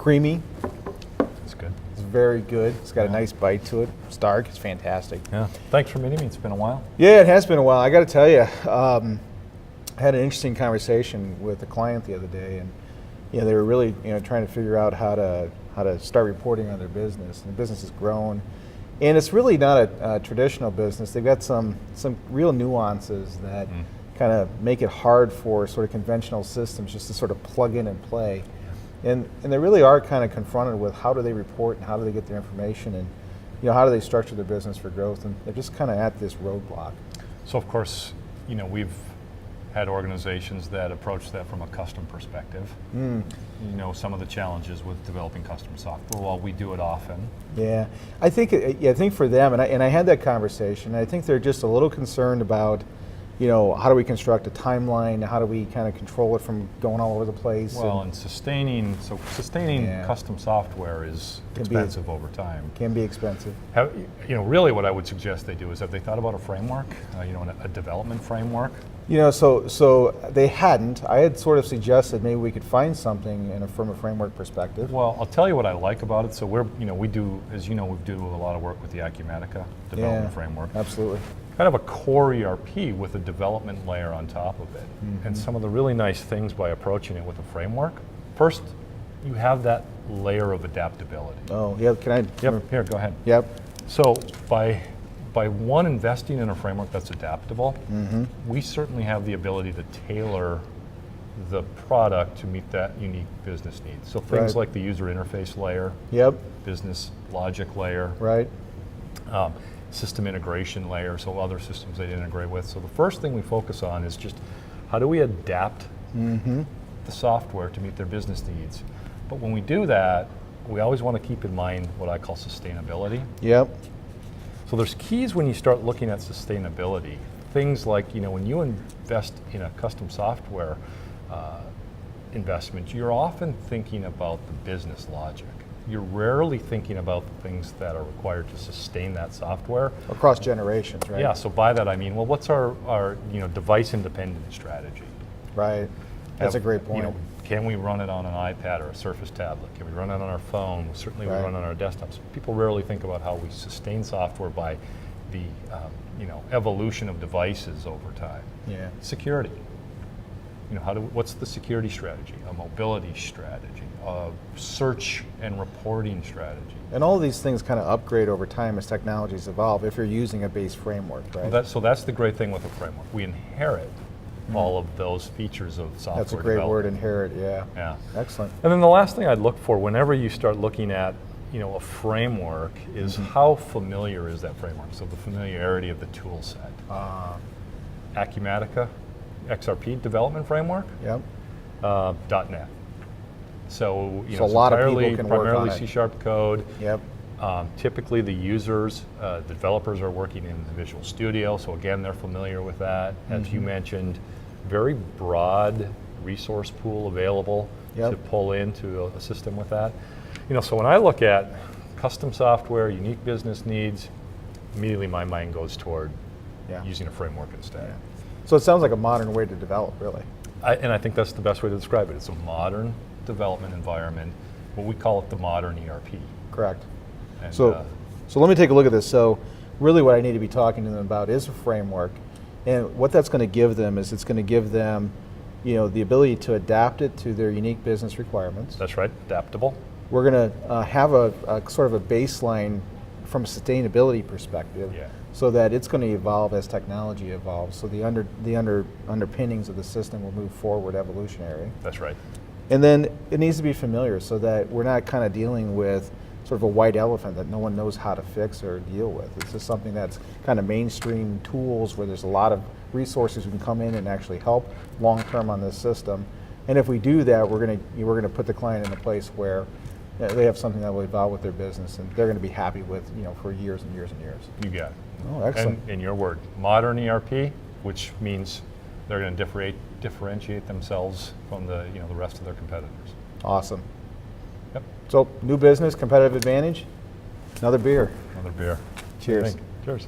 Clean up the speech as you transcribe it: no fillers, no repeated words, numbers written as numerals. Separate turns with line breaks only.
creamy.
That's good.
It's very good. It's got a nice bite to it. It's dark. It's fantastic.
Yeah. Thanks for meeting me. It's been a while.
Yeah, it has been a while. I got to tell you, I had an interesting conversation with a client the other day, and they were really trying to figure out how to start reporting on their business. And the business has grown, and it's really not a traditional business. They've got some real nuances that kind of make it hard for sort of conventional systems just to sort of plug in and play. And they really are kind of confronted with how do they report and how do they get their information, and how do they structure their business for growth, and they're just kind of at this roadblock.
So of course, we've had organizations that approach that from a custom perspective. Some of the challenges with developing custom software. Well, we do it often.
Yeah, I think for them, and I had that conversation. I think they're just a little concerned about, how do we construct a timeline? How do we kind of control it from going all over the place?
Well, and sustaining custom software is expensive over time.
Can be expensive.
Really what I would suggest they do is, have they thought about a framework, a development framework?
So they hadn't. I had sort of suggested maybe we could find something from a framework perspective.
Well, I'll tell you what I like about it. So we do, as you know, we do a lot of work with the Acumatica development framework.
Absolutely.
Kind of a core ERP with a development layer on top of it. And some of the really nice things by approaching it with a framework. First, you have that layer of adaptability.
Oh, yeah, can I?
Yep, here, go ahead.
Yep.
So by investing in a framework that's adaptable, we certainly have the ability to tailor the product to meet that unique business needs. So things like the user interface layer, business logic layer, system integration layer, so other systems they integrate with. So the first thing we focus on is just how do we adapt the software to meet their business needs. But when we do that, we always want to keep in mind what I call sustainability.
Yep.
So there's keys when you start looking at sustainability. Things like, when you invest in a custom software investment, you're often thinking about the business logic. You're rarely thinking about the things that are required to sustain that software.
Across generations, right?
Yeah, so by that I mean, well, what's our device independent strategy?
Right, that's a great point.
Can we run it on an iPad or a Surface tablet? Can we run it on our phone? Certainly we run it on our desktops. People rarely think about how we sustain software by the evolution of devices over time.
Yeah.
Security. What's the security strategy? A mobility strategy, a search and reporting strategy.
And all of these things kind of upgrade over time as technologies evolve if you're using a base framework, right?
So that's the great thing with a framework. We inherit all of those features of software
That's a great word, inherit, yeah.
Yeah.
Excellent.
And then the last thing I'd look for whenever you start looking at a framework is how familiar is that framework? So the familiarity of the tool set. Acumatica, XRP development framework, .NET. So,
so a lot of people can work on it.
Primarily C# code.
Yep.
Typically the users, the developers are working in the Visual Studio, so again, they're familiar with that. As you mentioned, very broad resource pool available to pull into a system with that. So when I look at custom software, unique business needs, immediately my mind goes toward using a framework instead.
Yeah. So it sounds like a modern way to develop, really.
And I think that's the best way to describe it. It's a modern development environment, what we call it the modern ERP.
Correct.
And,
so let me take a look at this. So really what I need to be talking to them about is a framework, and what that's going to give them is it's going to give them the ability to adapt it to their unique business requirements.
That's right, adaptable.
We're going to have a sort of a baseline from a sustainability perspective, so that it's going to evolve as technology evolves. So the underpinnings of the system will move forward evolutionary.
That's right.
And then it needs to be familiar so that we're not kind of dealing with sort of a white elephant that no one knows how to fix or deal with. It's just something that's kind of mainstream tools where there's a lot of resources who can come in and actually help long term on this system. And if we do that, we're going to put the client in a place where they have something that will evolve with their business, and they're going to be happy with for years and years and years.
You got it.
Oh, excellent.
And in your word, modern ERP, which means they're going to differentiate themselves from the rest of their competitors.
Awesome.
Yep.
So new business, competitive advantage. Another beer.
Another beer.
Cheers.
Cheers.